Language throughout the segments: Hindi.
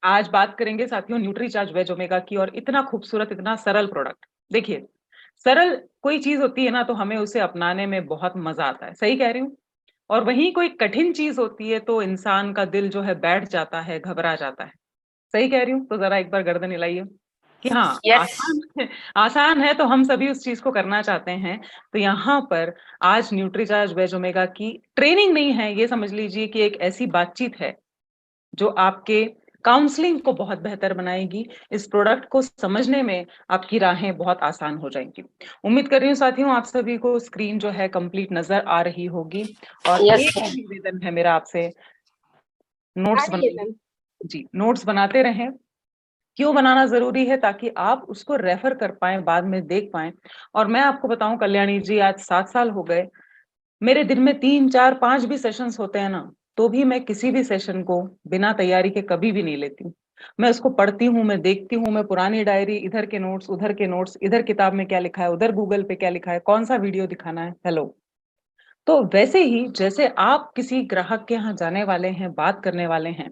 आज बात करेंगे साथियों न्यूट्रीचार्ज वेज ओमेगा की, और इतना खूबसूरत, इतना सरल प्रोडक्ट। देखिए, सरल कोई चीज होती है ना तो हमें उसे अपनाने में बहुत मजा आता है, सही कह रही हूँ। और वहीं कोई कठिन चीज होती है तो इंसान का दिल जो है बैठ जाता है, घबरा जाता है। सही कह रही हूँ? तो जरा एक बार गर्दन हिलाइए कि हाँ, यस। आसान है। आसान है तो हम सभी उस चीज को करना चाहते हैं। तो यहाँ पर आज न्यूट्रीचार्ज वेज ओमेगा की ट्रेनिंग नहीं है, ये समझ लीजिए कि एक ऐसी बातचीत है जो आपके काउंसलिंग को बहुत बेहतर बनाएगी। इस प्रोडक्ट को समझने में आपकी राहें बहुत आसान हो जाएंगी। उम्मीद कर रही हूँ साथियों आप सभी को स्क्रीन जो है कंप्लीट नजर आ रही होगी। और यस एक सर। निवेदन है मेरा आपसे, आ नोट्स रही है बनाइए। मैम। जी, नोट्स बनाते रहें। क्यों बनाना जरूरी है? ताकि आप उसको रेफर कर पाए, बाद में देख पाए। और मैं आपको बताऊं कल्याणी जी, आज 7 साल हो गए। मेरे दिन में 3 4 5 भी सेशंस होते हैं ना, तो भी मैं किसी भी सेशन को बिना तैयारी के कभी भी नहीं लेती हूँ। मैं उसको पढ़ती हूँ, मैं देखती हूँ, मैं पुरानी डायरी, इधर के नोट्स, उधर के नोट्स, इधर किताब में क्या लिखा है, उधर गूगल पे क्या लिखा है, कौन सा वीडियो दिखाना है। हेलो। तो वैसे ही जैसे आप किसी ग्राहक के यहाँ जाने वाले हैं, बात करने वाले हैं,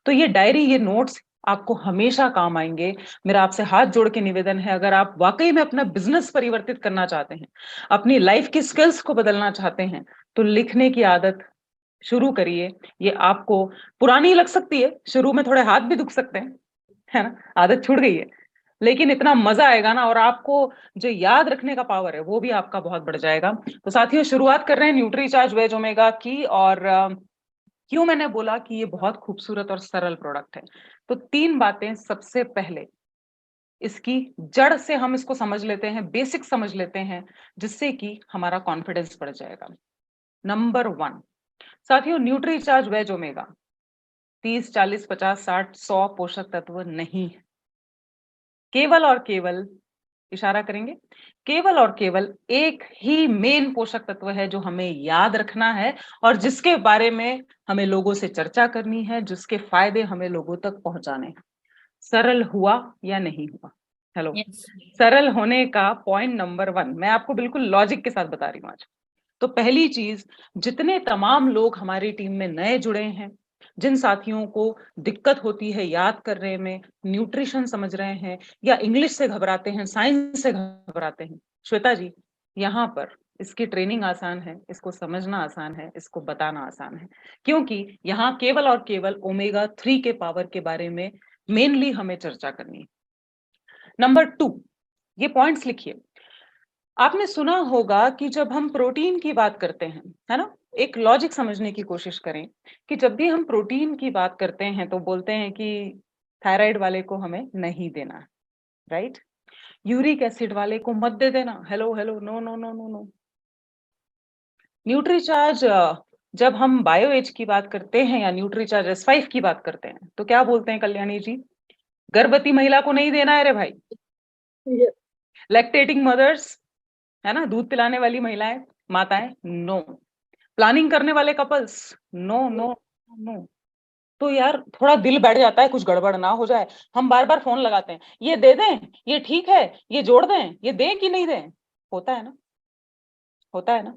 तो ये डायरी, ये नोट्स आपको हमेशा काम आएंगे। मेरा आपसे हाथ जोड़ के निवेदन है, अगर आप वाकई में अपना बिजनेस परिवर्तित करना चाहते हैं, अपनी लाइफ की स्किल्स को बदलना चाहते हैं, तो लिखने की आदत शुरू करिए। ये आपको पुरानी लग सकती है, शुरू में थोड़े हाथ भी दुख सकते हैं, है ना, आदत छूट गई है, लेकिन इतना मजा आएगा ना, और आपको जो याद रखने का पावर है वो भी आपका बहुत बढ़ जाएगा। तो साथियों शुरुआत कर रहे हैं न्यूट्रीचार्ज वेज ओमेगा की। और क्यों मैंने बोला कि ये बहुत खूबसूरत और सरल प्रोडक्ट है, तो 3 बातें। सबसे पहले इसकी जड़ से हम इसको समझ लेते हैं, बेसिक समझ लेते हैं, जिससे कि हमारा कॉन्फिडेंस बढ़ जाएगा। नंबर 1 साथियों, न्यूट्रीचार्ज वेज ओमेगा 30 40 50 60 100 पोषक तत्व नहीं है। केवल और केवल, इशारा करेंगे, केवल और केवल एक ही मेन पोषक तत्व है जो हमें याद रखना है, और जिसके बारे में हमें लोगों से चर्चा करनी है, जिसके फायदे हमें लोगों तक पहुंचाने हैं। सरल हुआ या नहीं हुआ? हेलो। यस। सरल होने का पॉइंट नंबर 1 मैं आपको बिल्कुल लॉजिक के साथ बता रही हूँ आज। तो पहली चीज, जितने तमाम लोग हमारी टीम में नए जुड़े हैं, जिन साथियों को दिक्कत होती है याद करने में, न्यूट्रिशन समझ रहे हैं, या इंग्लिश से घबराते हैं, साइंस से घबराते हैं, श्वेता जी, यहाँ पर इसकी ट्रेनिंग आसान है, इसको समझना आसान है, इसको बताना आसान है। क्योंकि यहाँ केवल और केवल ओमेगा 3 के पावर के बारे में मेनली हमें चर्चा करनी है। नंबर 2, ये पॉइंट्स लिखिए। आपने सुना होगा कि जब हम प्रोटीन की बात करते हैं, है ना, एक लॉजिक समझने की कोशिश करें कि जब भी हम प्रोटीन की बात करते हैं तो बोलते हैं कि थायराइड वाले को हमें नहीं देना है, राइट? यूरिक एसिड वाले को मत दे देना। Hello hello, no no no no no. Nutricharge, जब हम बायो एज की बात करते हैं या न्यूट्रीचार्ज S5 की बात करते हैं, तो क्या बोलते हैं कल्याणी जी? गर्भवती महिला को नहीं देना है रे भाई। लैक्टेटिंग मदर्स, है ना, दूध पिलाने वाली महिलाएं, माताएं, नो। प्लानिंग करने वाले कपल्स, नो नो नो। तो यार थोड़ा दिल बैठ जाता है, कुछ गड़बड़ ना हो जाए, हम बार बार फोन लगाते हैं, ये दे दें, ये ठीक है, ये जोड़ दें, ये दें कि नहीं दें। होता है ना, होता है ना।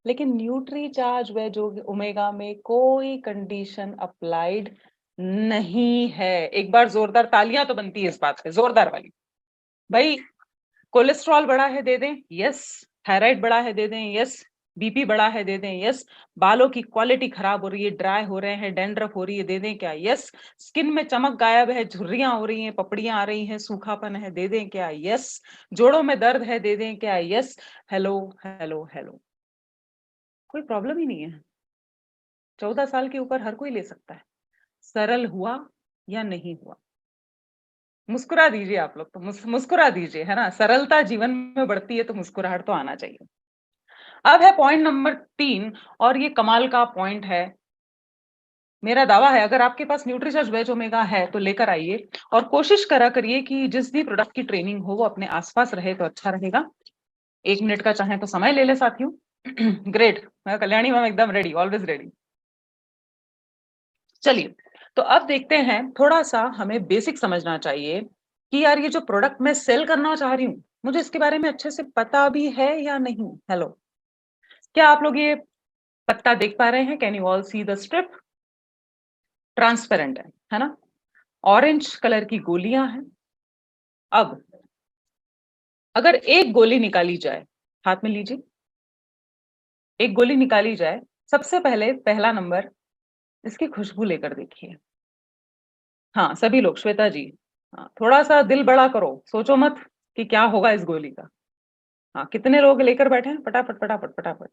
लेकिन न्यूट्री चार्ज वेज ओमेगा में कोई कंडीशन अप्लाइड नहीं है। एक बार जोरदार तालियां तो बनती है इस बात पे, जोरदार वाली। भाई, कोलेस्ट्रॉल बढ़ा है दे दें, यस। थायराइड बढ़ा है दे दें, यस। बीपी बढ़ा है दे दें, यस। बालों की क्वालिटी खराब हो रही है, ड्राई हो रहे हैं, डैंड्रफ हो रही है, दे दें क्या? यस। स्किन में चमक गायब है, झुर्रियां हो रही हैं, पपड़ियां आ रही हैं, सूखापन है, दे दें क्या? यस। जोड़ों में दर्द है, दे दें क्या? यस। हेलो हेलो हेलो, कोई प्रॉब्लम ही नहीं है। 14 साल के ऊपर हर कोई ले सकता है। सरल हुआ या नहीं हुआ? मुस्कुरा दीजिए आप लोग, तो मुस्कुरा दीजिए, है ना, सरलता जीवन में बढ़ती है तो मुस्कुराहट तो आना चाहिए। अब है पॉइंट नंबर 3, और ये कमाल का पॉइंट है। मेरा दावा है अगर आपके पास न्यूट्रीचार्ज वेज ओमेगा है तो लेकर आइए, और कोशिश करा करिए कि जिस भी प्रोडक्ट की ट्रेनिंग हो वो अपने आसपास रहे तो अच्छा रहेगा। 1 मिनट का चाहे तो समय ले ले साथियों। ग्रेट, मैं कल्याणी मैम एकदम रेडी, ऑलवेज रेडी। चलिए, तो अब देखते हैं, थोड़ा सा हमें बेसिक समझना चाहिए कि यार ये जो प्रोडक्ट मैं सेल करना चाह रही हूँ, मुझे इसके बारे में अच्छे से पता भी है या नहीं। हेलो, क्या आप लोग ये पत्ता देख पा रहे हैं? Can you all see the strip? Transparent है ना? ऑरेंज कलर की गोलियां हैं। अब अगर एक गोली निकाली जाए, हाथ में लीजिए, एक गोली निकाली जाए, सबसे पहले पहला नंबर, इसकी खुशबू लेकर देखिए। हाँ सभी लोग, श्वेता जी, हाँ थोड़ा सा दिल बड़ा करो, सोचो मत कि क्या होगा इस गोली का। हाँ कितने लोग लेकर बैठे हैं, फटाफट फटाफट फटाफट।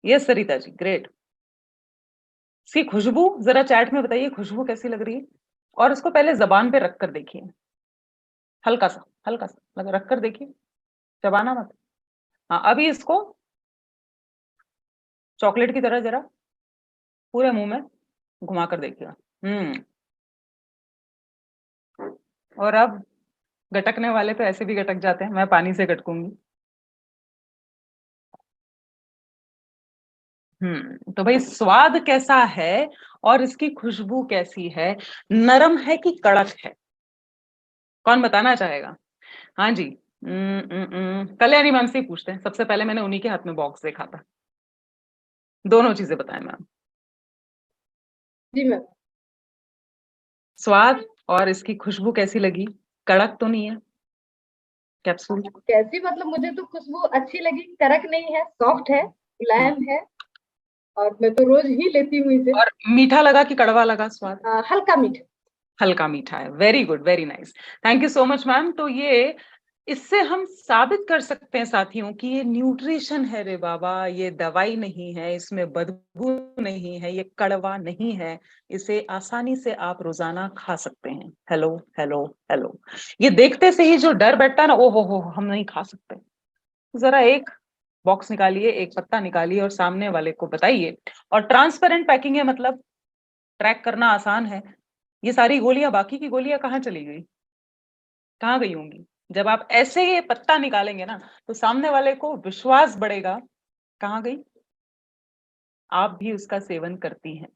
Yes Sarita ji, great. इसकी खुशबू जरा चैट में बताइए, खुशबू कैसी लग रही है। और इसको पहले जबान पे रख कर देखिए, हल्का सा लग रख कर देखिए, चबाना मत। हाँ अभी इसको चॉकलेट की तरह जरा पूरे मुंह में घुमा कर देखिएगा। और अब गटकने वाले तो ऐसे भी गटक जाते हैं, मैं पानी से गटकूंगी। तो भाई स्वाद कैसा है और इसकी खुशबू कैसी है, नरम है कि कड़क है, कौन बताना चाहेगा। हाँ जी। कल्याणी मैम से ही पूछते हैं, सबसे पहले मैंने उन्हीं के हाथ में बॉक्स देखा था। दोनों चीजें बताएं मैम। जी मैम। स्वाद और इसकी खुशबू कैसी लगी, कड़क तो नहीं है कैप्सूल? कैसी मतलब, मुझे तो खुशबू अच्छी लगी, कड़क नहीं है, सॉफ्ट है, मुलायम है, और मैं तो रोज ही लेती हूँ इसे। और मीठा लगा कि कड़वा लगा स्वाद? हल्का मीठा। हल्का मीठा है, very good, very nice, thank you so much ma'am. तो ये इससे हम साबित कर सकते हैं साथियों कि ये न्यूट्रिशन है रे बाबा, ये दवाई नहीं है, इसमें बदबू नहीं है, ये कड़वा नहीं है, इसे आसानी से आप रोजाना खा सकते हैं। हेलो हेलो हेलो, ये देखते से ही जो डर बैठता है ना, ओ हो हम नहीं खा सकते, जरा एक बॉक्स निकालिए, एक पत्ता निकालिए और सामने वाले को बताइए। और ट्रांसपेरेंट पैकिंग है, मतलब ट्रैक करना आसान है। ये सारी गोलियां, बाकी की गोलियां कहाँ चली गई, कहाँ गई होंगी? जब आप ऐसे ये पत्ता निकालेंगे ना, तो सामने वाले को विश्वास बढ़ेगा, कहाँ गई, आप भी उसका सेवन करती हैं।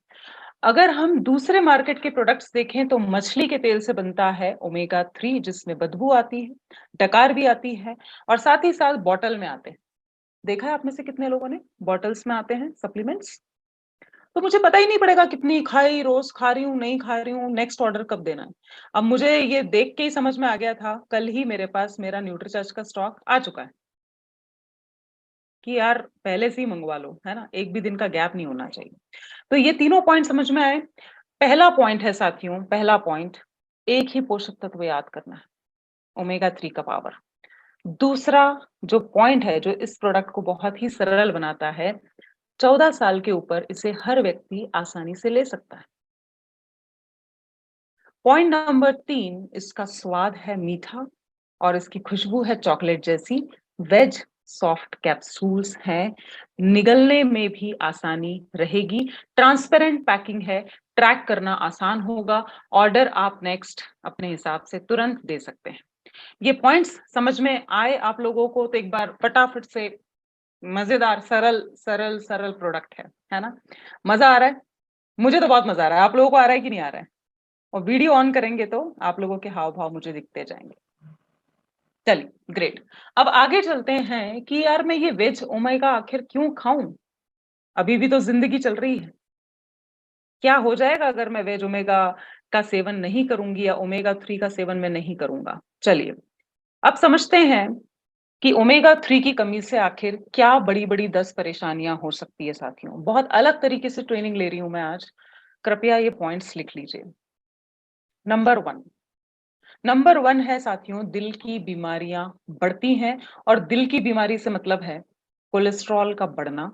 अगर हम दूसरे मार्केट के प्रोडक्ट्स देखें तो मछली के तेल से बनता है ओमेगा 3, जिसमें बदबू आती है, डकार भी आती है, और साथ ही साथ बॉटल में आते हैं। देखा है आप में से कितने लोगों ने बॉटल्स में आते हैं सप्लीमेंट्स? तो मुझे पता ही नहीं पड़ेगा कितनी खाई, रोज खा रही हूँ नहीं खा रही हूँ, नेक्स्ट ऑर्डर कब देना है। अब मुझे ये देख के ही समझ में आ गया था, कल ही मेरे पास मेरा न्यूट्रीचार्ज का स्टॉक आ चुका है कि यार पहले से ही मंगवा लो, है ना, एक भी दिन का गैप नहीं होना चाहिए। तो ये तीनों पॉइंट समझ में आए। पहला पॉइंट है साथियों, पहला पॉइंट, एक ही पोषक तत्व याद करना है, ओमेगा 3 का पावर। दूसरा जो पॉइंट है, जो इस प्रोडक्ट को बहुत ही सरल बनाता है, 14 साल के ऊपर इसे हर व्यक्ति आसानी से ले सकता है। पॉइंट नंबर 3, इसका स्वाद है मीठा और इसकी खुशबू है चॉकलेट जैसी। वेज सॉफ्ट कैप्सूल्स हैं, निगलने में भी आसानी रहेगी, ट्रांसपेरेंट पैकिंग है, ट्रैक करना आसान होगा, ऑर्डर आप नेक्स्ट अपने हिसाब से तुरंत दे सकते हैं। ये पॉइंट्स समझ में आए आप लोगों को? तो एक बार फटाफट से, मजेदार, सरल सरल सरल प्रोडक्ट है ना? मजा आ रहा है? मुझे तो बहुत मजा आ रहा है, आप लोगों को आ रहा है कि नहीं आ रहा है? और वीडियो ऑन करेंगे तो आप लोगों के हाव भाव मुझे दिखते जाएंगे। चलिए ग्रेट। अब आगे चलते हैं कि यार मैं ये वेज ओमेगा आखिर क्यों खाऊं, अभी भी तो जिंदगी चल रही है। क्या हो जाएगा अगर मैं वेज ओमेगा का सेवन नहीं करूंगी या ओमेगा 3 का सेवन मैं नहीं करूंगा? चलिए अब समझते हैं कि ओमेगा 3 की कमी से आखिर क्या बड़ी बड़ी 10 परेशानियां हो सकती है साथियों। बहुत अलग तरीके से ट्रेनिंग ले रही हूं मैं आज, कृपया ये पॉइंट्स लिख लीजिए। नंबर 1 है साथियों, दिल की बीमारियां बढ़ती हैं। और दिल की बीमारी से मतलब है कोलेस्ट्रॉल का बढ़ना,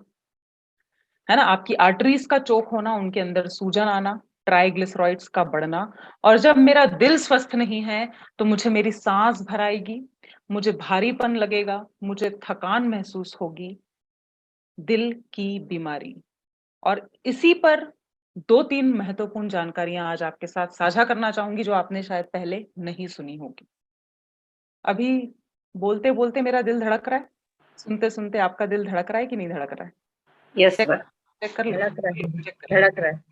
है ना, आपकी आर्टरीज का चोक होना, उनके अंदर सूजन आना, ट्राइग्लिसराइड्स का बढ़ना। और जब मेरा दिल स्वस्थ नहीं है तो मुझे मेरी सांस भराएगी, मुझे भारीपन लगेगा, मुझे थकान महसूस होगी, दिल की बीमारी। और इसी पर 2-3 महत्वपूर्ण जानकारियां आज आपके साथ साझा करना चाहूंगी, जो आपने शायद पहले नहीं सुनी होगी। अभी बोलते बोलते मेरा दिल धड़क रहा है, सुनते सुनते आपका दिल धड़क रहा है कि नहीं धड़क रहा है? Yes check sir. चेक कर लो, धड़क रहा है, चेक कर लो। धड़क रहा है।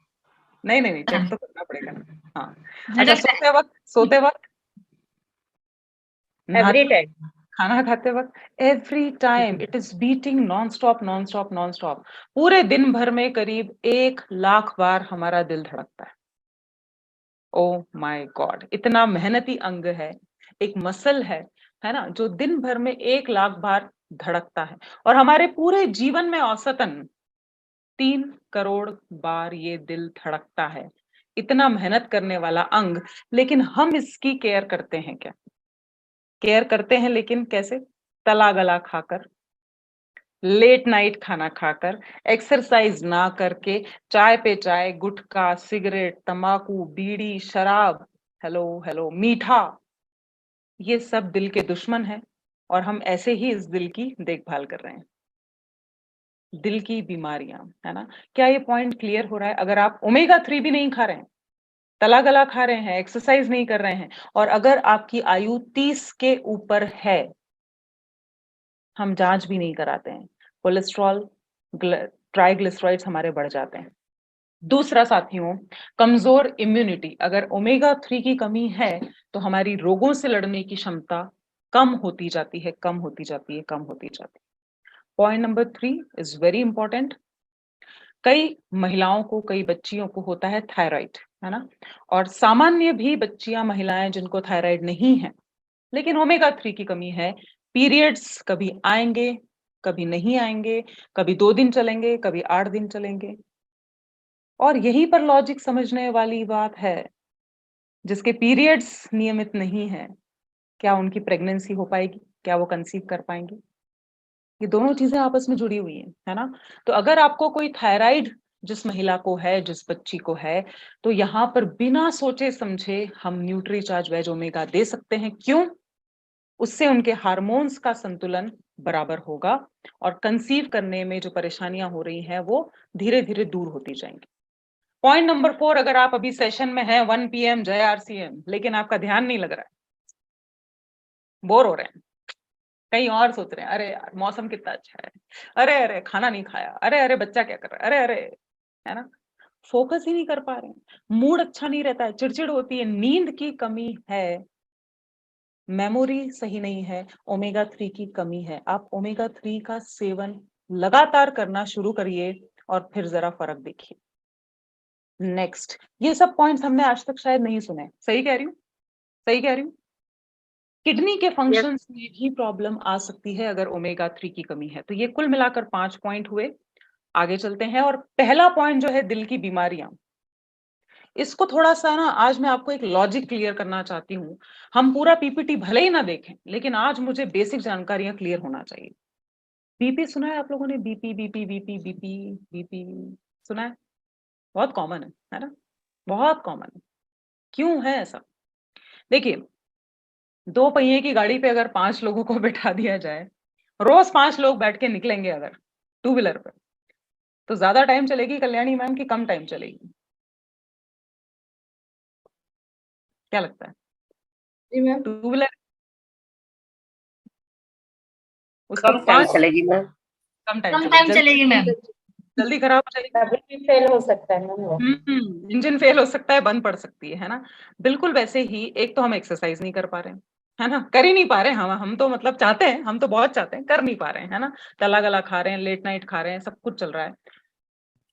नहीं नहीं नहीं, चेक तो करना पड़ेगा ना। हाँ अच्छा, धड़क रहा सोते वक्त, है एवरी नहाते वक्त, टाइम। खाना खाते वक्त, every time it is beating non stop non stop non stop. पूरे दिन भर में करीब 1 लाख बार हमारा दिल धड़कता है। ओ माय गॉड, इतना मेहनती अंग है, एक मसल है ना, जो दिन भर में 1 लाख बार धड़कता है और हमारे पूरे जीवन में औसतन 3 करोड़ बार ये दिल धड़कता है। इतना मेहनत करने वाला अंग, लेकिन हम इसकी केयर करते हैं क्या? केयर करते हैं, लेकिन कैसे? तला गला खाकर, लेट नाइट खाना खाकर, एक्सरसाइज ना करके, चाय पे चाय, गुटखा, सिगरेट, तंबाकू, बीड़ी, शराब, हेलो हेलो, मीठा, ये सब दिल के दुश्मन हैं और हम ऐसे ही इस दिल की देखभाल कर रहे हैं। दिल की बीमारियां, है ना? क्या ये पॉइंट क्लियर हो रहा है? अगर आप ओमेगा 3 भी नहीं खा रहे हैं, तला गला खा रहे हैं, एक्सरसाइज नहीं कर रहे हैं, और अगर आपकी आयु 30 के ऊपर है, हम जांच भी नहीं कराते हैं, कोलेस्ट्रॉल, ट्राइग्लिसराइड्स हमारे बढ़ जाते हैं। दूसरा साथियों, कमजोर इम्यूनिटी। अगर ओमेगा 3 की कमी है तो हमारी रोगों से लड़ने की क्षमता कम होती जाती है, कम होती जाती है, कम होती जाती है। Point number 3 is very important. कई महिलाओं को, कई बच्चियों को होता है थायराइड, है ना? और सामान्य भी बच्चियां, महिलाएं जिनको थायराइड नहीं है लेकिन ओमेगा 3 की कमी है, पीरियड्स कभी आएंगे, कभी नहीं आएंगे, कभी 2 दिन चलेंगे, कभी 8 दिन चलेंगे। और यहीं पर लॉजिक समझने वाली बात है, जिसके पीरियड्स नियमित नहीं है, क्या उनकी प्रेगनेंसी हो पाएगी? क्या वो कंसीव कर पाएंगी? ये दोनों चीजें आपस में जुड़ी हुई हैं, है ना? तो अगर आपको कोई थायराइड जिस महिला को है, जिस बच्ची को है, तो यहाँ पर बिना सोचे समझे हम न्यूट्रीचार्ज वेज ओमेगा दे सकते हैं। क्यों? उससे उनके हार्मोन्स का संतुलन बराबर होगा और कंसीव करने में जो परेशानियां हो रही हैं वो धीरे धीरे दूर होती जाएंगी। पॉइंट नंबर 4, अगर आप अभी सेशन में हैं 1 PM जय RCM, लेकिन आपका ध्यान नहीं लग रहा है, बोर हो रहे हैं, कहीं और सोच रहे हैं, अरे यार मौसम कितना अच्छा है, अरे अरे खाना नहीं खाया, अरे अरे बच्चा क्या कर रहा है, अरे अरे, है ना? फोकस ही नहीं कर पा रहे हैं, मूड अच्छा नहीं रहता है, चिड़चिड़ होती है, नींद की कमी है, मेमोरी सही नहीं है, ओमेगा 3 की कमी है। आप ओमेगा 3 का सेवन लगातार करना शुरू करिए और फिर जरा फर्क देखिए। नेक्स्ट, ये सब पॉइंट्स हमने आज तक शायद नहीं सुने, सही कह रही हूँ? सही कह रही हूँ? किडनी के फंक्शंस में भी प्रॉब्लम आ सकती है अगर ओमेगा 3 की कमी है। तो ये कुल मिलाकर 5 पॉइंट हुए। आगे चलते हैं, और पहला पॉइंट जो है दिल की बीमारियां, इसको थोड़ा सा ना आज मैं आपको एक लॉजिक क्लियर करना चाहती हूँ। हम पूरा पीपीटी भले ही ना देखें, लेकिन आज मुझे बेसिक जानकारियां क्लियर होना चाहिए। बीपी सुना है आप लोगों ने? BP BP BP BP BP सुना है? बहुत कॉमन है ना? बहुत कॉमन है। क्यों है ऐसा? देखिए, 2 पहिए की गाड़ी पे अगर 5 लोगों को बैठा दिया जाए, रोज 5 लोग बैठ के निकलेंगे अगर टू व्हीलर पे, तो ज्यादा टाइम चलेगी कल्याणी मैम की कम टाइम चलेगी? क्या लगता है? जी मैम। टू व्हीलर उसको कम टाइम 5 चलेगी मैम। कम टाइम कम चलेगी, टाइम चलेगी मैम। जल्दी खराब हो जाएगी, बैटरी फेल हो सकता है मैम वो। इंजन फेल हो सकता है, बंद पड़ सकती है ना? बिल्कुल वैसे ही एक तो हम एक्सरसाइज नहीं कर पा रहे हैं, है ना? कर ही नहीं पा रहे हैं हम तो मतलब चाहते हैं, हम तो बहुत चाहते हैं, कर नहीं पा रहे हैं, है ना? तला गला खा रहे हैं, लेट नाइट खा रहे हैं, सब कुछ चल रहा है।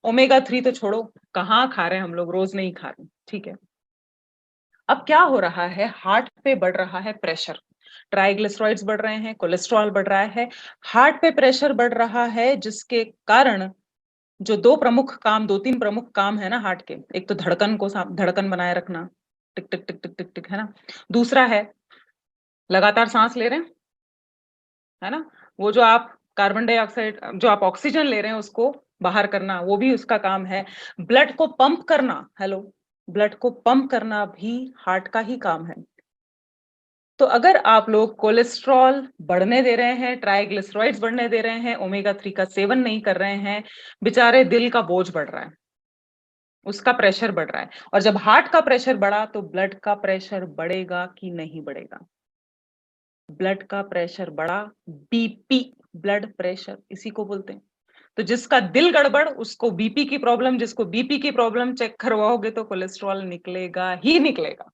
ओमेगा 3 तो छोड़ो, कहाँ खा रहे हैं हम लोग, रोज नहीं खा रहे, ठीक है। अब क्या हो रहा है, हार्ट पे बढ़ रहा है प्रेशर, ट्राइग्लिसराइड्स बढ़ रहे हैं, कोलेस्ट्रॉल बढ़ रहा है, हार्ट पे प्रेशर बढ़ रहा है, जिसके कारण जो 2 3 प्रमुख काम है ना हार्ट के, एक तो धड़कन को धड़कन बनाए रखना, टिक टिक टिक टिक टिक टिक, है ना? दूसरा है लगातार सांस ले रहे हैं, है ना? वो जो आप कार्बन डाइऑक्साइड, जो आप ऑक्सीजन ले रहे हैं उसको बाहर करना, वो भी उसका काम है। ब्लड को पंप करना, हेलो, ब्लड को पंप करना भी हार्ट का ही काम है। तो अगर आप लोग कोलेस्ट्रॉल बढ़ने दे रहे हैं, ट्राइग्लिसराइड्स बढ़ने दे रहे हैं, ओमेगा 3 का सेवन नहीं कर रहे हैं, बेचारे दिल का बोझ बढ़ रहा है, उसका प्रेशर बढ़ रहा है। और जब हार्ट का प्रेशर बढ़ा तो ब्लड का प्रेशर बढ़ेगा कि नहीं बढ़ेगा? ब्लड का प्रेशर बढ़ा, बीपी, ब्लड प्रेशर इसी को बोलते हैं। तो जिसका दिल गड़बड़ उसको बीपी की प्रॉब्लम, जिसको बीपी की प्रॉब्लम, चेक करवाओगे तो कोलेस्ट्रॉल निकलेगा ही निकलेगा।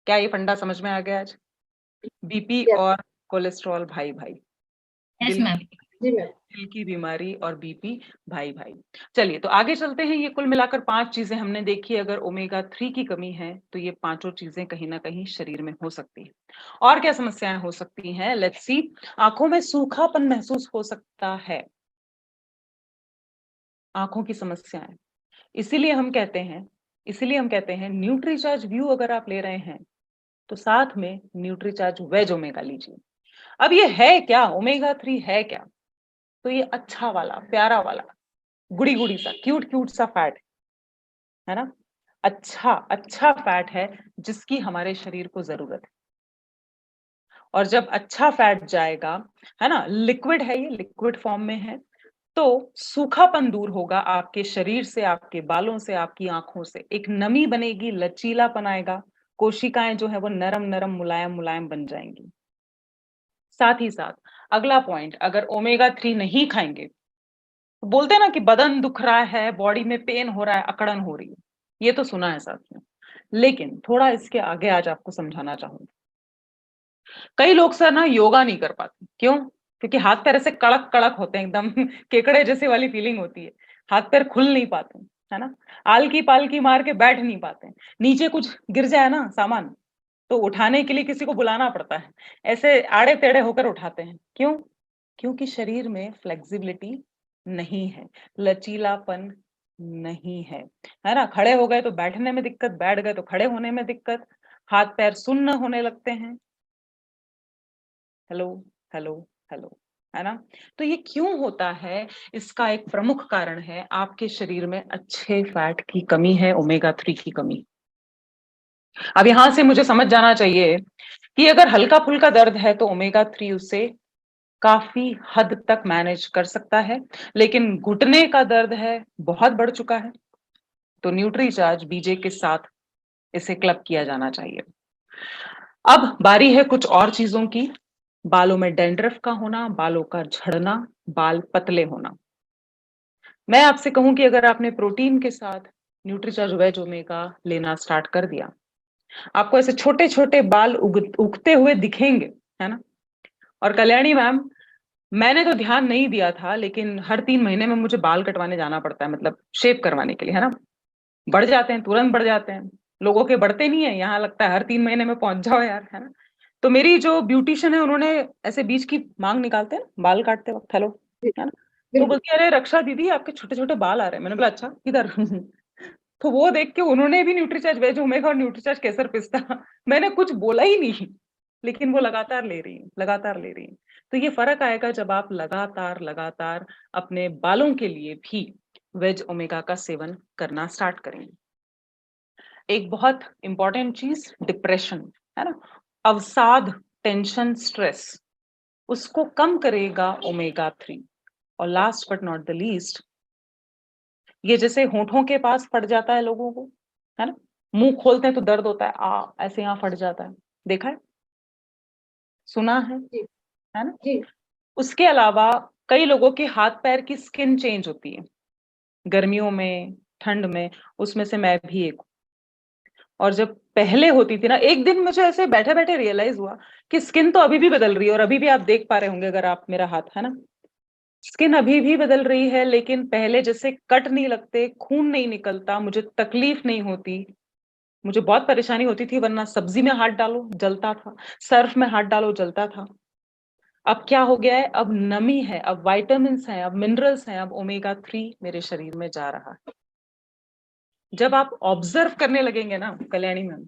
क्या ये फंडा समझ में आ गया आज? BP Yes. और कोलेस्ट्रॉल भाई भाई, यस दिल मैम। जी मैम। दिल की बीमारी और बीपी भाई भाई। चलिए तो आगे चलते हैं। ये कुल मिलाकर 5 चीजें हमने देखी। अगर ओमेगा 3 की कमी है तो ये पांचों चीजें कहीं ना कहीं शरीर में हो सकती है। और क्या समस्याएं हो सकती हैं, लेट्स सी। आंखों में सूखापन महसूस हो सकता है, आंखों की समस्याएं। इसीलिए हम कहते हैं, न्यूट्रीचार्ज व्यू अगर आप ले रहे हैं तो साथ में न्यूट्रीचार्ज वेज ओमेगा लीजिए। अब ये है क्या, ओमेगा 3 है क्या? तो ये अच्छा वाला, प्यारा वाला, गुड़ी गुड़ी सा, क्यूट क्यूट सा फैट है ना। अच्छा अच्छा फैट है जिसकी हमारे शरीर को जरूरत है। और जब अच्छा फैट जाएगा, है ना, लिक्विड है, ये लिक्विड फॉर्म में है, तो सूखापन दूर होगा आपके शरीर से, आपके बालों से, आपकी आंखों से। एक नमी बनेगी, लचीलापन आएगा, कोशिकाएं जो है वो नरम नरम मुलायम मुलायम बन जाएंगी। साथ ही साथ अगला पॉइंट, अगर ओमेगा 3 नहीं खाएंगे, बोलते हैं ना कि बदन दुख रहा है, बॉडी में पेन हो रहा है, अकड़न हो रही है, ये तो सुना है साथियों। लेकिन थोड़ा इसके आगे आज आपको समझाना चाहूंगी। कई लोग सर ना योगा नहीं कर पाते, क्यों? क्योंकि हाथ पैर ऐसे कड़क कड़क होते हैं, एकदम केकड़े जैसे वाली फीलिंग होती है, हाथ पैर खुल नहीं पाते, है ना। आलकी पालकी मार के बैठ नहीं पाते, नीचे कुछ गिर जाए ना सामान तो उठाने के लिए किसी को बुलाना पड़ता है, ऐसे आड़े टेढ़े होकर उठाते हैं, क्यों? क्योंकि शरीर में फ्लेक्सिबिलिटी नहीं है, लचीलापन नहीं है ना। खड़े हो गए तो बैठने में दिक्कत, बैठ गए तो खड़े होने में दिक्कत, हाथ पैर सुन्न होने लगते हैं। हेलो, हेलो, हेलो, है ना। तो ये क्यों होता है? इसका एक प्रमुख कारण है आपके शरीर में अच्छे फैट की कमी है, ओमेगा 3 की कमी। अब यहां से मुझे समझ जाना चाहिए कि अगर हल्का फुल्का दर्द है तो ओमेगा 3 उसे काफी हद तक मैनेज कर सकता है, लेकिन घुटने का दर्द है, बहुत बढ़ चुका है, तो न्यूट्रीचार्ज बीजे के साथ इसे क्लब किया जाना चाहिए। अब बारी है कुछ और चीजों की। बालों में डैंड्रफ का होना, बालों का झड़ना, बाल पतले होना। मैं आपसे कहूं कि अगर आपने प्रोटीन के साथ न्यूट्रीचार्ज वेज ओमेगा लेना स्टार्ट कर दिया, आपको ऐसे छोटे छोटे बाल उगते हुए दिखेंगे, है ना। और कल्याणी मैम, मैंने तो ध्यान नहीं दिया था, लेकिन हर 3 महीने में मुझे बाल कटवाने जाना पड़ता है, मतलब शेप करवाने के लिए, है ना। बढ़ जाते हैं, तुरंत बढ़ जाते हैं। लोगों के बढ़ते नहीं है, यहाँ लगता है हर 3 महीने में पहुंच जाओ यार, है ना। तो मेरी जो ब्यूटिशियन है, उन्होंने ऐसे बीच की मांग निकालते हैं बाल काटते वक्त, हेलो, है ना। तो बिल्कुल। बोलती है, अरे रक्षा दीदी आपके छोटे छोटे बाल आ रहे हैं। मैंने बोला अच्छा, किधर? तो वो देख के उन्होंने भी न्यूट्रीचार्ज वेज ओमेगा और न्यूट्रीचार्ज केसर पिस्ता, मैंने कुछ बोला ही नहीं, लेकिन वो लगातार ले रही है, लगातार ले रही है। तो ये फर्क आएगा जब आप लगातार लगातार अपने बालों के लिए भी वेज ओमेगा का सेवन करना स्टार्ट करेंगे। एक बहुत इंपॉर्टेंट चीज, डिप्रेशन, है ना, अवसाद, टेंशन, स्ट्रेस, उसको कम करेगा ओमेगा 3। और last but not the least, ये जैसे होठों के पास फट जाता है लोगों को, है ना, मुंह खोलते हैं तो दर्द होता है, ऐसे यहाँ फट जाता है, देखा है, सुना जी। है ना। जी। उसके अलावा कई लोगों के हाथ पैर की स्किन चेंज होती है गर्मियों में, ठंड में, उसमें से मैं भी एक हूँ। और जब पहले होती थी ना, एक दिन मुझे ऐसे बैठे बैठे रियलाइज हुआ कि स्किन तो अभी भी बदल रही है, और अभी भी आप देख पा रहे होंगे अगर आप मेरा हाथ, है ना, स्किन अभी भी बदल रही है, लेकिन पहले जैसे कट नहीं लगते, खून नहीं निकलता, मुझे तकलीफ नहीं होती। मुझे बहुत परेशानी होती थी, वरना सब्जी में हाथ डालो जलता था, सर्फ में हाथ डालो जलता था। अब क्या हो गया है? अब नमी है, अब वाइटामिन्स हैं, अब मिनरल्स हैं, अब ओमेगा 3 मेरे शरीर में जा रहा है। जब आप ऑब्जर्व करने लगेंगे ना कल्याणी मैम,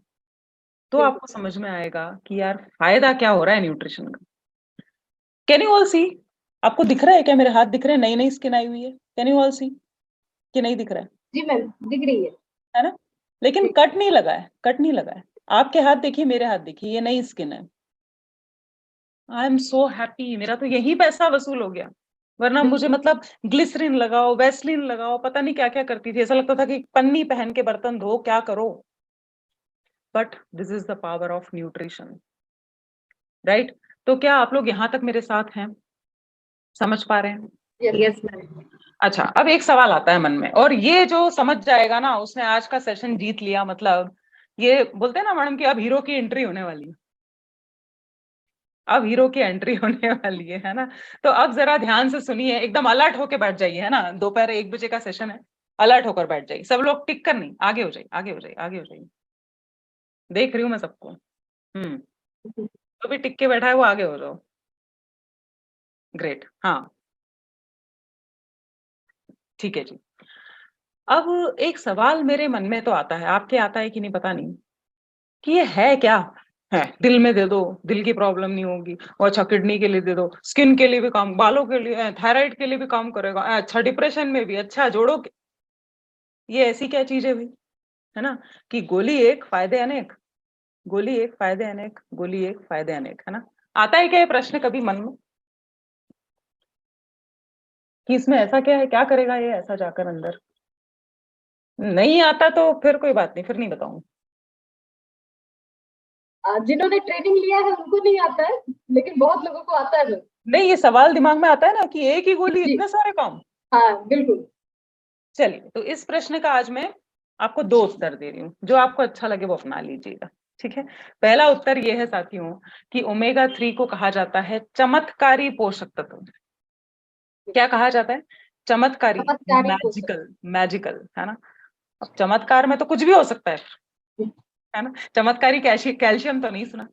तो बिल्कुल। आपको समझ में आएगा कि यार फायदा क्या हो रहा है न्यूट्रिशन का। कैन यू ऑल सी? आपको दिख रहा है क्या? मेरे हाथ दिख रहे हैं, नई नई स्किन आई हुई है, कैन यू ऑल सी कि नहीं दिख रहा जी मैम, दिख रही है। है ना। लेकिन जी। कट नहीं लगा है, कट नहीं लगा है। आपके हाथ देखिए, मेरे हाथ देखिए, ये नई स्किन है। आई एम सो हैप्पी, मेरा तो यही पैसा वसूल हो गया। वरना मुझे मतलब ग्लिसरीन लगाओ, वैसलीन लगाओ, पता नहीं क्या क्या करती थी, ऐसा लगता था कि पन्नी पहन के बर्तन धो, क्या करो। But this is the power of nutrition, right. तो क्या आप लोग यहाँ तक मेरे साथ हैं, समझ पा रहे हैं? Yes ma'am. अच्छा, अब एक सवाल आता है मन में, और ये जो समझ जाएगा ना उसने आज का सेशन जीत लिया। मतलब ये बोलते हैं ना मैडम कि अब हीरो की एंट्री होने वाली है। अब हीरो की एंट्री होने वाली है ना। तो अब जरा ध्यान से सुनिए, एकदम अलर्ट होके बैठ जाइए, है ना, दोपहर 1 बजे का सेशन है, अलर्ट होकर बैठ जाइए सब लोग, टिक कर नहीं, आगे हो जाइए, आगे हो जाइए, आगे हो जाइए, देख रही हूँ मैं सबको। तो भी टिक के बैठा है वो आगे हो जाओ। ग्रेट, हाँ, ठीक है जी। अब एक सवाल मेरे मन में तो आता है, आपके आता है कि नहीं पता नहीं, कि ये है क्या है, दिल में दे दो, दिल की प्रॉब्लम नहीं होगी, और अच्छा किडनी के लिए दे दो, स्किन के लिए भी काम, बालों के लिए, थायराइड के लिए भी काम करेगा, अच्छा डिप्रेशन में भी, अच्छा जोड़ों के, ये ऐसी क्या चीज है भाई, है ना, कि गोली एक फायदे अनेक, गोली एक फायदे अनेक, गोली एक फायदे अनेक, है ना। आता है क्या ये प्रश्न कभी मन में, कि इसमें ऐसा क्या है, क्या करेगा ये ऐसा जाकर अंदर। नहीं आता तो फिर कोई बात नहीं, फिर नहीं बताऊंगी। जिन्होंने ट्रेनिंग लिया है उनको नहीं आता है, लेकिन बहुत लोगों को आता है। नहीं, ये सवाल दिमाग में आता है ना, कि एक ही गोली जी, इतने सारे काम। हाँ बिल्कुल। चलिए, तो इस प्रश्न का आज मैं आपको 2 उत्तर दे रही हूँ, जो आपको अच्छा लगे वो अपना लीजिएगा, ठीक है। पहला उत्तर ये है साथियों, कि ओमेगा 3 को कहा जाता है चमत्कारी पोषक तत्व। क्या कहा जाता है? चमत्कारी, चमत्कारी पोषक। मैजिकल, मैजिकल, है ना। अब चमत्कार में तो कुछ भी हो सकता है ना। चमत्कारी कैल्शियम तो नहीं सुना,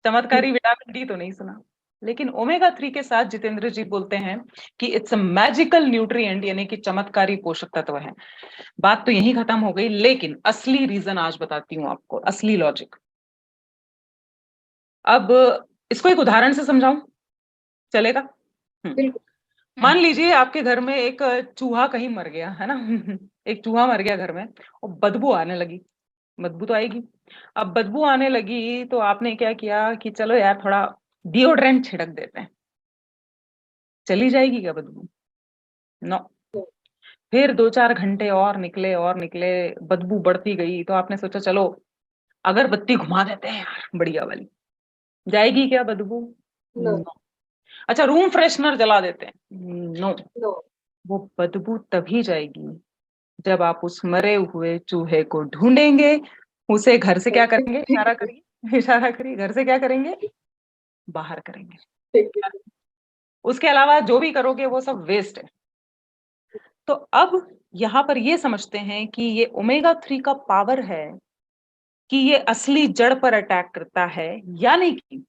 चमत्कारी विटामिन डी तो नहीं सुना, लेकिन ओमेगा 3 के साथ जितेंद्र जी बोलते हैं कि इट्स अ मैजिकल न्यूट्रिएंट, यानी कि चमत्कारी पोषक तत्व है। बात तो यही खत्म हो गई, लेकिन असली रीजन आज बताती हूँ आपको, असली लॉजिक। अब इसको एक उदाहरण से समझाऊं, चलेगा? बिल्कुल। मान लीजिए आपके घर में एक चूहा कहीं मर गया, है ना। एक चूहा मर गया घर में, और बदबू आने लगी, बदबू तो आएगी। अब बदबू आने लगी तो आपने क्या किया, कि चलो यार थोड़ा डिओड्रेंट छिड़क देते हैं, चली जाएगी क्या बदबू? नो। फिर 2-4 घंटे और निकले, बदबू बढ़ती गई, तो आपने सोचा चलो अगरबत्ती घुमा देते हैं यार, बढ़िया वाली, जाएगी क्या बदबू? नो। नो। अच्छा, रूम फ्रेशनर जला देते हैं? नो। नो। वो बदबू तभी जाएगी जब आप उस मरे हुए चूहे को ढूंढेंगे, उसे घर से क्या करेंगे, इशारा करिए, इशारा करिए, घर से क्या करेंगे, बाहर करेंगे। उसके अलावा जो भी करोगे वो सब वेस्ट है। तो अब यहाँ पर ये समझते हैं कि ये ओमेगा 3 का पावर है, कि ये असली जड़ पर अटैक करता है, यानी कि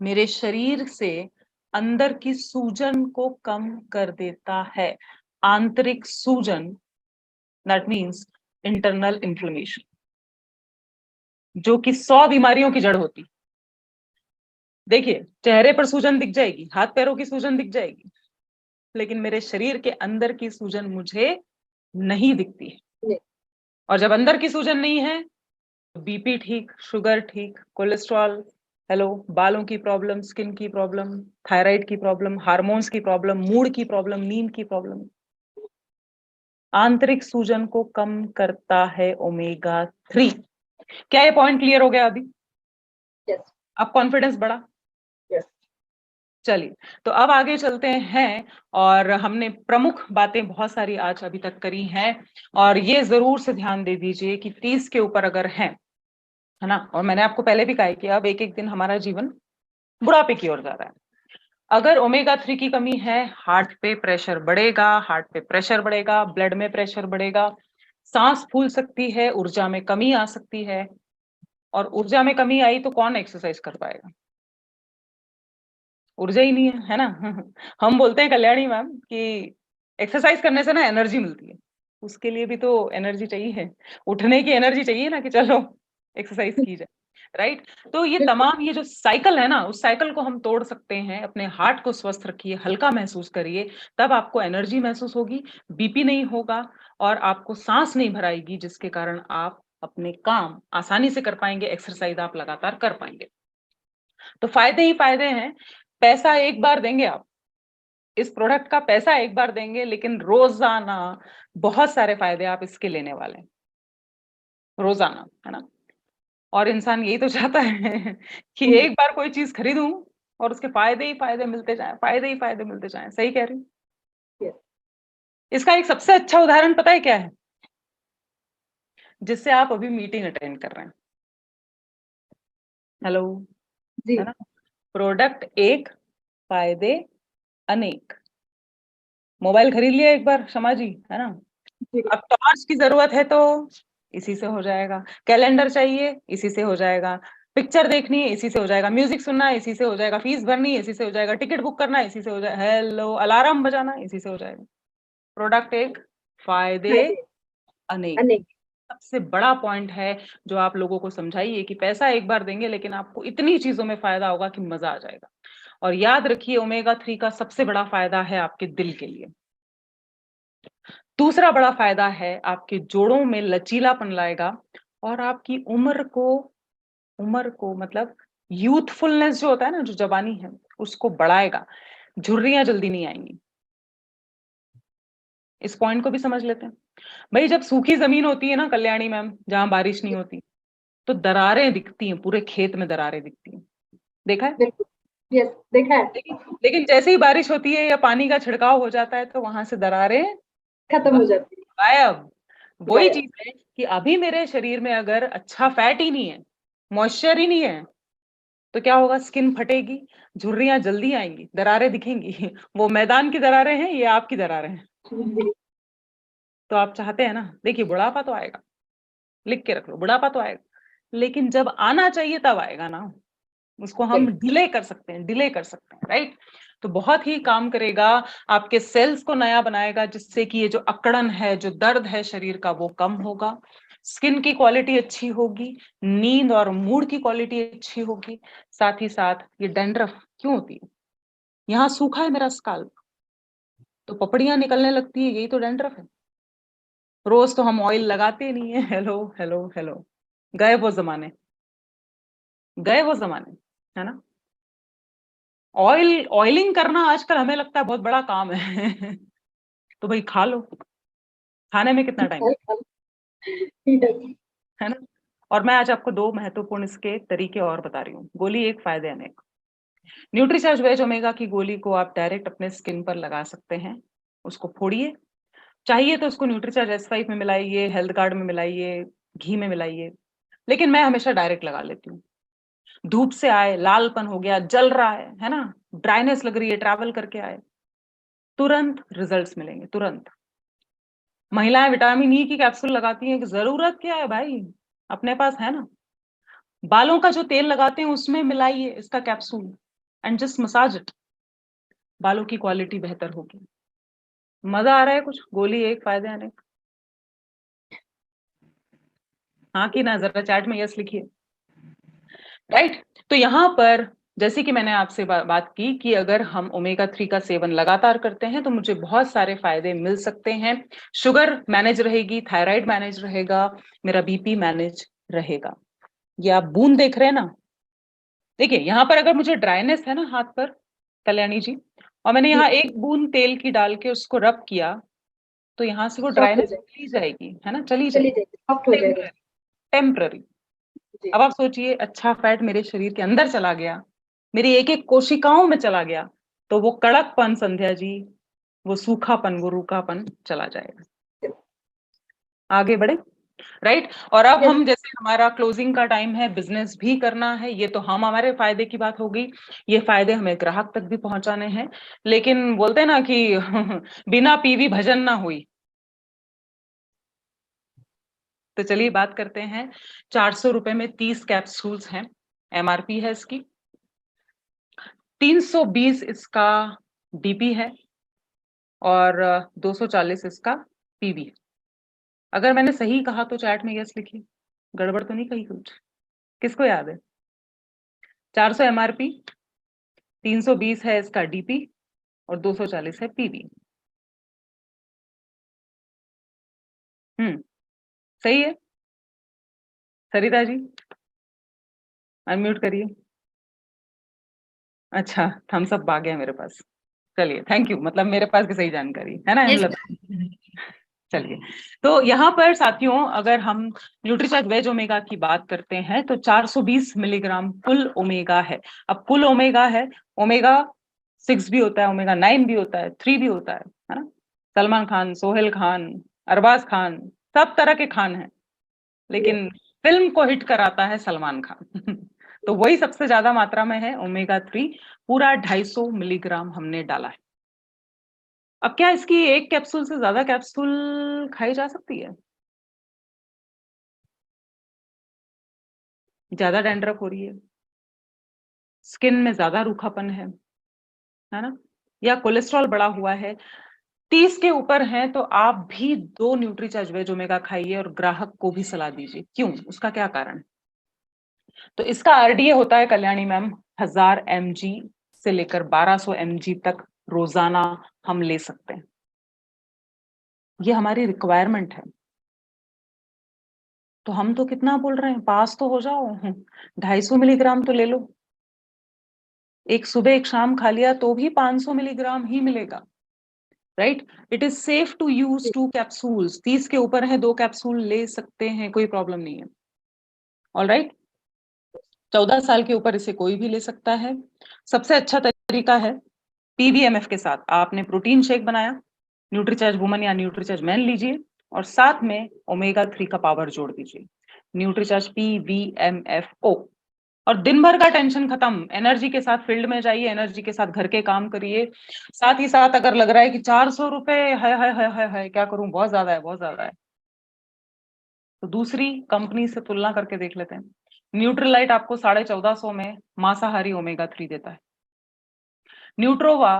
मेरे शरीर से अंदर की सूजन को कम कर देता है, आंतरिक सूजन, दैट मीन्स इंटरनल इन्फ्लेमेशन, जो कि 100 बीमारियों की जड़ होती। देखिए, चेहरे पर सूजन दिख जाएगी, हाथ पैरों की सूजन दिख जाएगी, लेकिन मेरे शरीर के अंदर की सूजन मुझे नहीं दिखती है। और जब अंदर की सूजन नहीं है, बीपी ठीक, शुगर ठीक, कोलेस्ट्रॉल, हेलो, बालों की प्रॉब्लम, स्किन की प्रॉब्लम, थायराइड की प्रॉब्लम, हार्मोन्स की प्रॉब्लम, मूड की प्रॉब्लम, नींद की प्रॉब्लम, आंतरिक सूजन को कम करता है ओमेगा 3। क्या ये पॉइंट क्लियर हो गया अभी? यस। अब कॉन्फिडेंस बढ़ा? यस। चलिए, तो अब आगे चलते हैं, और हमने प्रमुख बातें बहुत सारी आज अभी तक करी हैं, और ये जरूर से ध्यान दे दीजिए कि 30 के ऊपर अगर है ना, और मैंने आपको पहले भी कहा है कि अब एक एक दिन हमारा जीवन बुढ़ापे की ओर जा रहा है। अगर ओमेगा 3 की कमी है, हार्ट पे प्रेशर बढ़ेगा, हार्ट पे प्रेशर बढ़ेगा, ब्लड में प्रेशर बढ़ेगा, सांस फूल सकती है, ऊर्जा में कमी आ सकती है, और ऊर्जा में कमी आई तो कौन एक्सरसाइज कर पाएगा? ऊर्जा ही नहीं है ना। हम बोलते हैं कल्याणी मैम कि एक्सरसाइज करने से ना एनर्जी मिलती है, उसके लिए भी तो एनर्जी चाहिए, उठने की एनर्जी चाहिए ना, कि चलो एक्सरसाइज की जाए, राइट। तो ये बिल्कुल। तमाम, ये जो साइकिल है ना, उस साइकिल को हम तोड़ सकते हैं। अपने हार्ट को स्वस्थ रखिए, हल्का महसूस करिए, तब आपको एनर्जी महसूस होगी, बीपी नहीं होगा, और आपको सांस नहीं भराएगी, जिसके कारण आप अपने काम आसानी से कर पाएंगे, एक्सरसाइज आप लगातार कर पाएंगे। तो फायदे ही फायदे हैं। पैसा एक बार देंगे आप, इस प्रोडक्ट का पैसा एक बार देंगे, लेकिन रोजाना बहुत सारे फायदे आप इसके लेने वाले हैं, रोजाना, है ना। और इंसान यही तो चाहता है कि एक बार कोई चीज खरीदूं और उसके फायदे ही फायदे मिलते जाएं, फायदे ही फायदे मिलते जाएं। सही कह रही हूँ? यस। इसका एक सबसे अच्छा उदाहरण पता है क्या है? जिससे आप अभी मीटिंग अटेंड कर रहे हैं, हेलो, जी। है ना, प्रोडक्ट एक, फायदे अनेक। मोबाइल खरीद लिया एक बार शमा जी, है ना? अब टॉर्च की जरूरत है तो इसी से हो जाएगा, कैलेंडर चाहिए इसी से हो जाएगा, पिक्चर देखनी है इसी से हो जाएगा, म्यूजिक सुनना है इसी से हो जाएगा, फीस भरनी है इसी से हो जाएगा, टिकट बुक करना है इसी से हो जाएगा, हेलो अलार्म बजाना है इसी से हो जाएगा। प्रोडक्ट एक, फायदे अनेक। अनेक। सबसे बड़ा पॉइंट है जो आप लोगों को समझाइए कि पैसा एक बार देंगे लेकिन आपको इतनी चीजों में फायदा होगा कि मजा आ जाएगा। और याद रखिए ओमेगा 3 का सबसे बड़ा फायदा है आपके दिल के लिए। दूसरा बड़ा फायदा है आपके जोड़ों में लचीलापन लाएगा और आपकी उम्र को मतलब यूथफुलनेस जो होता है ना, जो जवानी है उसको बढ़ाएगा। झुर्रियां जल्दी नहीं आएंगी। इस पॉइंट को भी समझ लेते हैं। भाई जब सूखी जमीन होती है ना कल्याणी मैम, जहां बारिश नहीं होती, तो दरारें दिखती हैं, पूरे खेत में दरारें दिखती हैं। देखा है? बिल्कुल, यस, देखा है। लेकिन जैसे ही बारिश होती है या पानी का छिड़काव हो जाता है तो वहां से दरारें खत्म हो जाती गायब। है, वही गायब। चीज है कि अभी मेरे शरीर में अगर अच्छा फैट ही नहीं है, मॉइस्चर ही नहीं है, तो क्या होगा? स्किन फटेगी, झुर्रियां जल्दी आएंगी, दरारें दिखेंगी। वो मैदान की दरारें हैं, ये आपकी दरारें हैं। जी, तो आप चाहते हैं ना, देखिए बुढ़ापा तो आएगा, लिख के रख लो, बुढ़ापा तो आएगा, लेकिन जब आना चाहिए तब आएगा ना। उसको हम बिल्कुल। डिले कर सकते हैं, डिले कर सकते हैं, राइट? तो बहुत ही काम करेगा, आपके सेल्स को नया बनाएगा, जिससे कि ये जो अकड़न है, जो दर्द है शरीर का, वो कम होगा। स्किन की क्वालिटी अच्छी होगी, नींद और मूड की क्वालिटी अच्छी होगी। साथ ही साथ ये डैंड्रफ क्यों होती है? यहाँ सूखा है मेरा स्काल्प, तो पपड़ियां निकलने लगती है, यही तो डैंड्रफ है। रोज तो हम ऑयल लगाते नहीं है। हेलो हेलो हेलो, गए वो जमाने, गए वो जमाने, है ना? ऑयलिंग करना आजकल हमें लगता है बहुत बड़ा काम है। तो भाई खा लो, खाने में कितना टाइम, Yes, है ना? और मैं आज आपको दो महत्वपूर्ण इसके तरीके और बता रही हूँ। गोली एक, फायदे अनेक। न्यूट्रीचार्ज वेज ओमेगा की गोली को आप डायरेक्ट अपने स्किन पर लगा सकते हैं। उसको फोड़िए, चाहिए तो उसको न्यूट्रीचार्ज S5 में मिलाइए, हेल्थ कार्ड में मिलाइए, घी में मिलाइए, लेकिन मैं हमेशा डायरेक्ट लगा लेती हूँ। धूप से आए, लालपन हो गया, जल रहा है ना, ड्राइनेस लग रही है, ट्रैवल करके आए, तुरंत रिजल्ट्स मिलेंगे, तुरंत। महिलाएं विटामिन ई की कैप्सूल लगाती हैं कि जरूरत क्या है भाई, अपने पास है ना। बालों का जो तेल लगाते हैं उसमें मिलाइए इसका capsule and just massage it, बालों की क्वालिटी बेहतर होगी। मजा आ रहा है कुछ? गोली एक, फायदे अनेक। हाँ कि ना, जरा चैट में यस लिखिए, राइट? तो यहाँ पर जैसे कि मैंने आपसे बात की कि अगर हम ओमेगा 3 का सेवन लगातार करते हैं तो मुझे बहुत सारे फायदे मिल सकते हैं। शुगर मैनेज रहेगी, थायराइड मैनेज रहेगा, मेरा बीपी मैनेज रहेगा। ये आप बूंद देख रहे हैं ना, देखिए यहाँ पर अगर मुझे ड्राइनेस है ना हाथ पर कल्याणी जी, और मैंने जी, यहाँ एक बूंद तेल की डाल के उसको रब किया, तो यहाँ से वो सॉफ्ट हो ड्राइनेस जाएगी, चली जाएगी, है ना, चली चली जाएगी। जाएगी, सॉफ्ट हो जाएगा। Temporary, temporary. जी, अब आप सोचिए, अच्छा फैट मेरे शरीर के अंदर चला गया, मेरी एक एक कोशिकाओं में चला गया, तो वो कड़कपन संध्या जी, वो सूखापन, वो रूखापन चला जाएगा। आगे बढ़े, राइट? और अब यस। हम, जैसे हमारा क्लोजिंग का टाइम है, बिजनेस भी करना है, ये तो हम हमारे फायदे की बात हो गई, ये फायदे हमें ग्राहक तक भी पहुंचाने हैं। लेकिन बोलते हैं ना कि बिना पीवी भजन ना हुई। तो चलिए बात करते हैं। 400 रुपए में 30 कैप्सूल्स हैं, एमआरपी है इसकी। 320 इसका डीपी है और 240 इसका पीवी है। अगर मैंने सही कहा तो चैट में यस लिखिए, गड़बड़ तो नहीं कही कुछ? किसको याद है? 400 एमआरपी, 320 है इसका डीपी और 240 है पीवी। सही है। सरिता जी अनम्यूट करिए। अच्छा, थम्स अप आ गया मेरे पास। चलिए, थैंक यू, मतलब मेरे पास भी सही जानकारी है ना यस। चलिए, तो यहाँ पर साथियों, अगर हम न्यूट्रीचार्ज वेज ओमेगा की बात करते हैं तो 420 मिलीग्राम कुल ओमेगा है। अब कुल ओमेगा है, ओमेगा 6 भी होता है, ओमेगा 9 भी होता है, 3 भी होता है ना? सलमान खान, सोहेल खान, अरबाज खान, सब तरह के खान हैं, लेकिन फिल्म को हिट कराता है सलमान खान। तो वही सबसे ज्यादा मात्रा में है ओमेगा 3, पूरा 250 मिलीग्राम हमने डाला है। अब क्या इसकी एक कैप्सूल से ज्यादा कैप्सूल खाई जा सकती है? ज्यादा डैंड्रफ हो रही है, स्किन में ज्यादा रूखापन है ना, या कोलेस्ट्रॉल बढ़ा हुआ है, 30 के ऊपर है, तो आप भी 2 न्यूट्रीचार्ज वेज ओमेगा खाइए और ग्राहक को भी सलाह दीजिए। क्यों? उसका क्या कारण? तो इसका आरडीए होता है कल्याणी मैम 1000 mg से लेकर 1200 mg तक रोजाना हम ले सकते हैं। ये हमारी रिक्वायरमेंट है। तो हम तो कितना बोल रहे हैं, पास तो हो जाओ, 250 मिलीग्राम तो ले लो। एक सुबह एक शाम खा लिया तो भी 500 मिलीग्राम ही मिलेगा, right? It is safe to use 2 capsules. 30 के ऊपर है 2 कैप्सूल ले सकते हैं, कोई प्रॉब्लम नहीं है। ऑल राइट, 14 साल के ऊपर इसे कोई भी ले सकता है। सबसे अच्छा तरीका है पीबीएमएफ के साथ आपने प्रोटीन शेक बनाया, न्यूट्रीचार्ज वुमन या न्यूट्रीचार्ज मैन लीजिए और साथ में ओमेगा 3 का पावर जोड़ दीजिए, न्यूट्रीचार्ज पीवीएमएफओ। और दिन भर का टेंशन खत्म, एनर्जी के साथ फील्ड में जाइए, एनर्जी के साथ घर के काम करिए। साथ ही साथ अगर लग रहा है कि 400 रुपए है क्या करूं, बहुत ज्यादा है, बहुत ज्यादा है, तो दूसरी कंपनी से तुलना करके देख लेते हैं। न्यूट्रीलाइट आपको 1450 में मांसाहारी ओमेगा 3 देता है। न्यूट्रोवा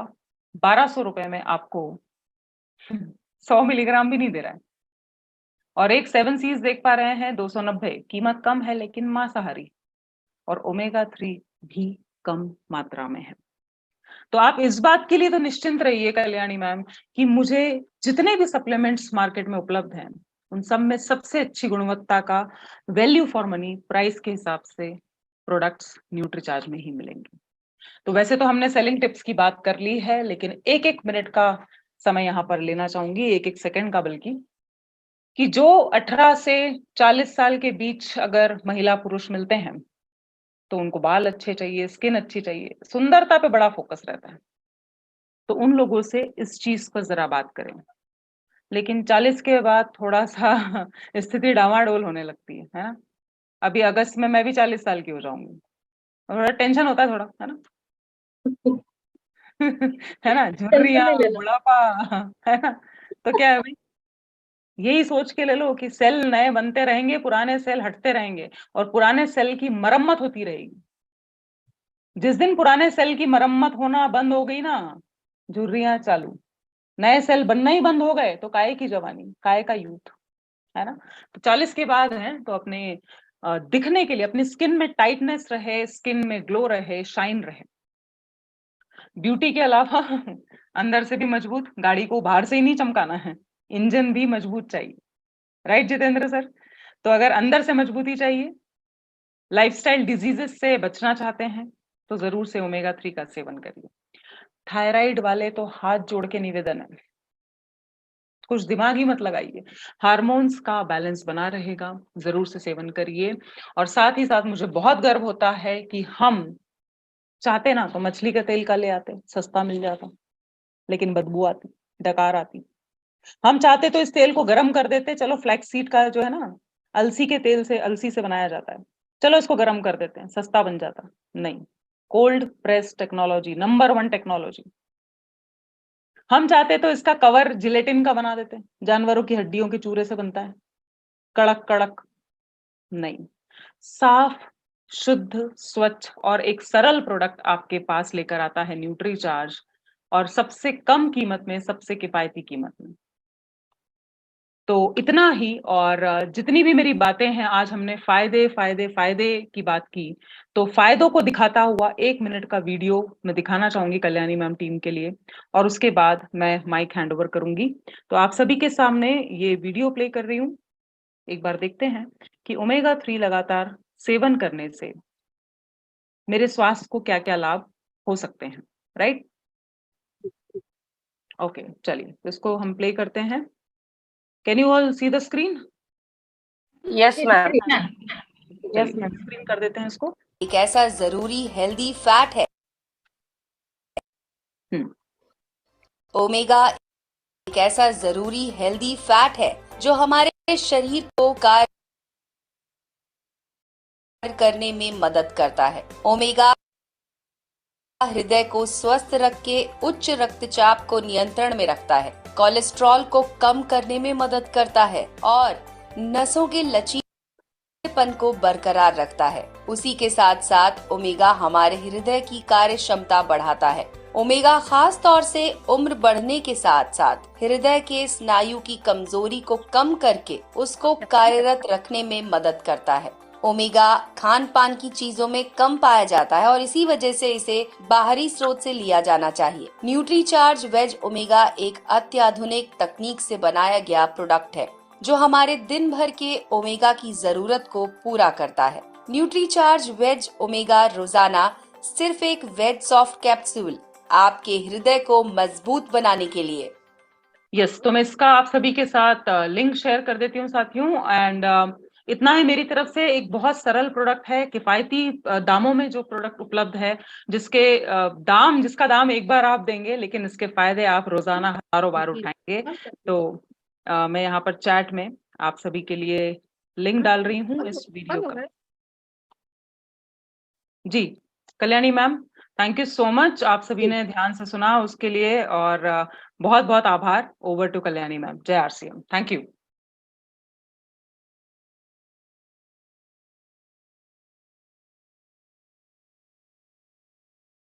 1200 रुपए में आपको 100 मिलीग्राम भी नहीं दे रहा है। और एक 7 सीज देख पा रहे हैं 290, कीमत कम है लेकिन मांसाहारी, और ओमेगा 3 भी कम मात्रा में है। तो आप इस बात के लिए तो निश्चिंत रहिए कल्याणी मैम कि मुझे जितने भी सप्लीमेंट्स मार्केट में उपलब्ध हैं उन सब में सबसे अच्छी गुणवत्ता का वैल्यू फॉर मनी प्राइस के हिसाब से प्रोडक्ट्स न्यूट्रीचार्ज में ही मिलेंगे। तो वैसे तो हमने सेलिंग टिप्स की बात कर ली है, लेकिन एक एक मिनट का समय यहाँ पर लेना चाहूंगी, एक एक सेकंड का बल्कि, कि जो 18 से 40 साल के बीच अगर महिला पुरुष मिलते हैं तो उनको बाल अच्छे चाहिए, स्किन अच्छी चाहिए, सुंदरता पे बड़ा फोकस रहता है, तो उन लोगों से इस चीज पर जरा बात करें। लेकिन 40 के बाद थोड़ा सा स्थिति डामाडोल होने लगती है ना। अभी अगस्त में मैं भी 40 साल की हो जाऊंगी, थोड़ा टेंशन होता है थोड़ा, है ना। है ना, टेंशन झुर्रियां, नहीं लेना। बुढ़ापा, है ना। तो क्या है भाई, यही सोच के ले लो कि सेल नए बनते रहेंगे, पुराने सेल हटते रहेंगे और पुराने सेल की मरम्मत होती रहेगी। जिस दिन पुराने सेल की मरम्मत होना बंद हो गई ना, झुर्रियां चालू, नए सेल बनना ही बंद हो गए, तो काय की जवानी, काय का यूथ, है ना। तो 40 के बाद है तो अपने दिखने के लिए, अपनी स्किन में टाइटनेस रहे, स्किन में ग्लो रहे, शाइन रहे, ब्यूटी के अलावा अंदर से भी मजबूत, गाड़ी को बाहर से ही नहीं चमकाना है, इंजन भी मजबूत चाहिए, राइट जितेंद्र सर। तो अगर अंदर से मजबूती चाहिए, लाइफस्टाइल डिजीजेस से बचना चाहते हैं, तो जरूर से ओमेगा 3 का सेवन करिए। थायराइड वाले तो हाथ जोड़ के निवेदन है, कुछ दिमाग ही मत लगाइए, हार्मोन्स का बैलेंस बना रहेगा, जरूर से सेवन करिए। और साथ ही साथ मुझे बहुत गर्व होता है कि हम चाहते ना तो मछली का तेल का ले आते, सस्ता मिल जाता, लेकिन बदबू आती, डकार आती। हम चाहते तो इस तेल को गर्म कर देते, चलो फ्लैक्स सीड का जो है ना, अलसी के तेल से, अलसी से बनाया जाता है, चलो इसको गर्म कर देते हैं, सस्ता बन जाता। नहीं, cold press technology, number 1 technology. हम चाहते तो इसका कवर जिलेटिन का बना देते, जानवरों की हड्डियों के चूरे से बनता है, कड़क कड़क। नहीं, साफ, शुद्ध, स्वच्छ और एक सरल प्रोडक्ट आपके पास लेकर आता है न्यूट्रीचार्ज, और सबसे कम कीमत में, सबसे किफायती कीमत में। तो इतना ही, और जितनी भी मेरी बातें हैं, आज हमने फायदे फायदे फायदे की बात की, तो फायदों को दिखाता हुआ 1 मिनट का वीडियो मैं दिखाना चाहूंगी कल्याणी मैम टीम के लिए, और उसके बाद मैं माइक हैंड ओवर करूंगी। तो आप सभी के सामने ये वीडियो प्ले कर रही हूँ, एक बार देखते हैं कि ओमेगा 3 लगातार सेवन करने से मेरे स्वास्थ्य को क्या क्या लाभ हो सकते हैं, राइट। ओके, चलिए इसको हम प्ले करते हैं। Can you all see the screen? Yes ma'am. Yes ma'am, screen कर देते हैं इसको। एक ऐसा जरूरी हेल्दी फैट है, ओमेगा एक ऐसा जरूरी हेल्दी फैट है जो हमारे शरीर को कार्य करने में मदद करता है। ओमेगा हृदय को स्वस्थ रख के उच्च रक्तचाप को नियंत्रण में रखता है, कोलेस्ट्रॉल को कम करने में मदद करता है और नसों के लचीलेपन को बरकरार रखता है। उसी के साथ साथ ओमेगा हमारे हृदय की कार्य क्षमता बढ़ाता है। ओमेगा खास तौर से उम्र बढ़ने के साथ साथ हृदय के स्नायु की कमजोरी को कम करके उसको कार्यरत रखने में मदद करता है। ओमेगा खान पान की चीजों में कम पाया जाता है और इसी वजह से इसे बाहरी स्रोत से लिया जाना चाहिए। न्यूट्रीचार्ज वेज ओमेगा एक अत्याधुनिक तकनीक से बनाया गया प्रोडक्ट है जो हमारे दिन भर के ओमेगा की जरूरत को पूरा करता है। न्यूट्रीचार्ज वेज ओमेगा रोजाना सिर्फ एक वेज सॉफ्ट कैप्सूल आपके हृदय को मजबूत बनाने के लिए। यस, तो मैं इसका आप सभी के साथ लिंक शेयर कर देती हूँ साथियों। एंड इतना ही मेरी तरफ से। एक बहुत सरल प्रोडक्ट है, किफायती दामों में जो प्रोडक्ट उपलब्ध है, जिसका दाम एक बार आप देंगे लेकिन इसके फायदे आप रोजाना हजारों बार उठाएंगे। तो मैं यहाँ पर चैट में आप सभी के लिए लिंक डाल रही हूँ इस वीडियो का। जी Kalyani ma'am, thank you so much. आप सभी ने ध्यान से सुना उसके लिए, और बहुत बहुत आभार। Over to Kalyani ma'am. जय आरसीएम। Thank you.